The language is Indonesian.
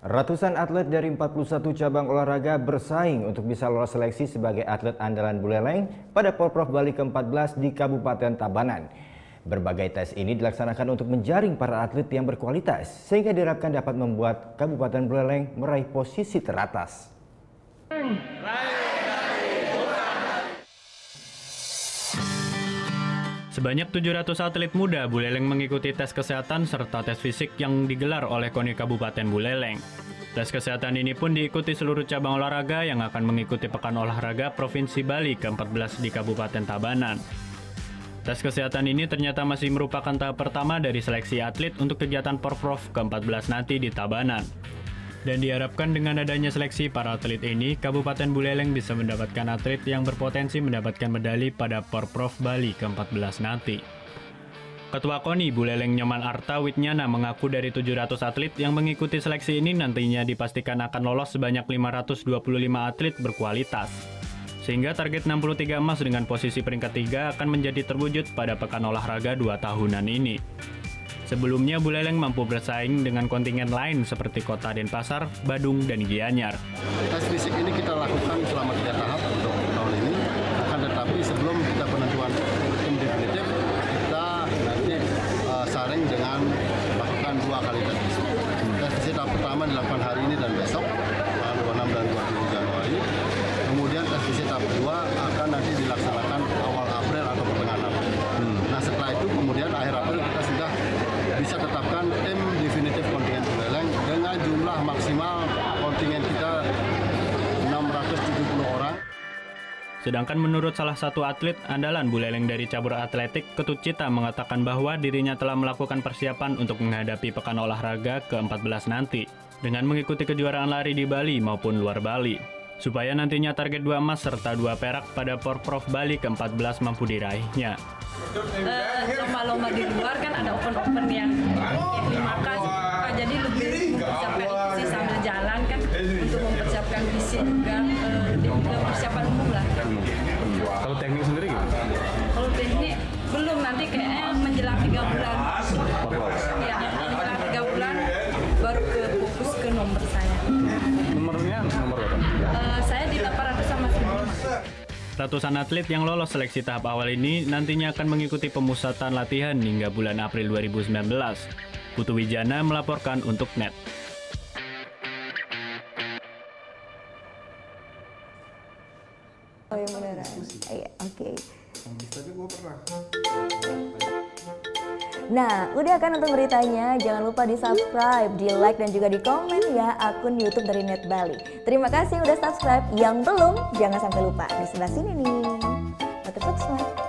Ratusan atlet dari 41 cabang olahraga bersaing untuk bisa lolos seleksi sebagai atlet andalan Buleleng pada Porprov Bali ke-14 di Kabupaten Tabanan. Berbagai tes ini dilaksanakan untuk menjaring para atlet yang berkualitas, sehingga diharapkan dapat membuat Kabupaten Buleleng meraih posisi teratas. Sebanyak 700 atlet muda Buleleng mengikuti tes kesehatan serta tes fisik yang digelar oleh KONI Kabupaten Buleleng. Tes kesehatan ini pun diikuti seluruh cabang olahraga yang akan mengikuti Pekan Olahraga Provinsi Bali ke-14 di Kabupaten Tabanan. Tes kesehatan ini ternyata masih merupakan tahap pertama dari seleksi atlet untuk kegiatan Porprov ke-14 nanti di Tabanan. Dan diharapkan dengan adanya seleksi para atlet ini, Kabupaten Buleleng bisa mendapatkan atlet yang berpotensi mendapatkan medali pada Porprov Bali ke-14 nanti. Ketua KONI Buleleng Nyoman Arta Witnyana mengaku dari 700 atlet yang mengikuti seleksi ini nantinya dipastikan akan lolos sebanyak 525 atlet berkualitas. Sehingga target 63 emas dengan posisi peringkat 3 akan menjadi terwujud pada Pekan Olahraga 2 tahunan ini. Sebelumnya Buleleng mampu bersaing dengan kontingen lain seperti Kota Denpasar, Badung, dan Gianyar. Tes fisik ini kita lakukan selama 3 tahap untuk tahun ini. Akan tetapi sebelum kita penentuan tim definitif, kita nanti saring dengan melakukan 2 kali tes fisik. Tes fisik tahap pertama dilakukan hari ini dan besok, tanggal 26 dan 27 Januari. Kemudian tes fisik tahap kedua akan nanti dilaksanakan awal April atau pertengahan April. Nah setelah itu kemudian akhir April kita sudah bisa tetapkan tim definitif kontingen Buleleng dengan jumlah maksimal kontingen kita 670 orang. Sedangkan menurut salah satu atlet andalan Buleleng dari cabur atletik, Ketut Cita mengatakan bahwa dirinya telah melakukan persiapan untuk menghadapi Pekan Olahraga ke-14 nanti dengan mengikuti kejuaraan lari di Bali maupun luar Bali, supaya nantinya target 2 emas serta 2 perak pada Porprov Bali ke-14 mampu diraihnya. Lomba-lomba di luar kan ada open-open yang 5K, jadi lebih mempersiapkan isi sambil jalan kan untuk mempersiapkan isi juga persiapan umum lah. Kalau teknik sendiri gimana? Kalau teknik belum, nanti kayaknya menjelang 3 bulan. Ya, menjelang 3 bulan baru fokus ke nomor saya. Nomornya nomor berapa? Saya di 800 sama 1000. Ratusan atlet yang lolos seleksi tahap awal ini nantinya akan mengikuti pemusatan latihan hingga bulan April 2019. Putu Wijana melaporkan untuk NET. Oh, yang beneran. Iya, oke. Nah, udah kan nonton beritanya? Jangan lupa di-subscribe, di-like, dan juga di-komen ya akun YouTube dari Net Bali. Terima kasih udah subscribe. Yang belum, jangan sampai lupa. Di sebelah sini nih. Subscribe.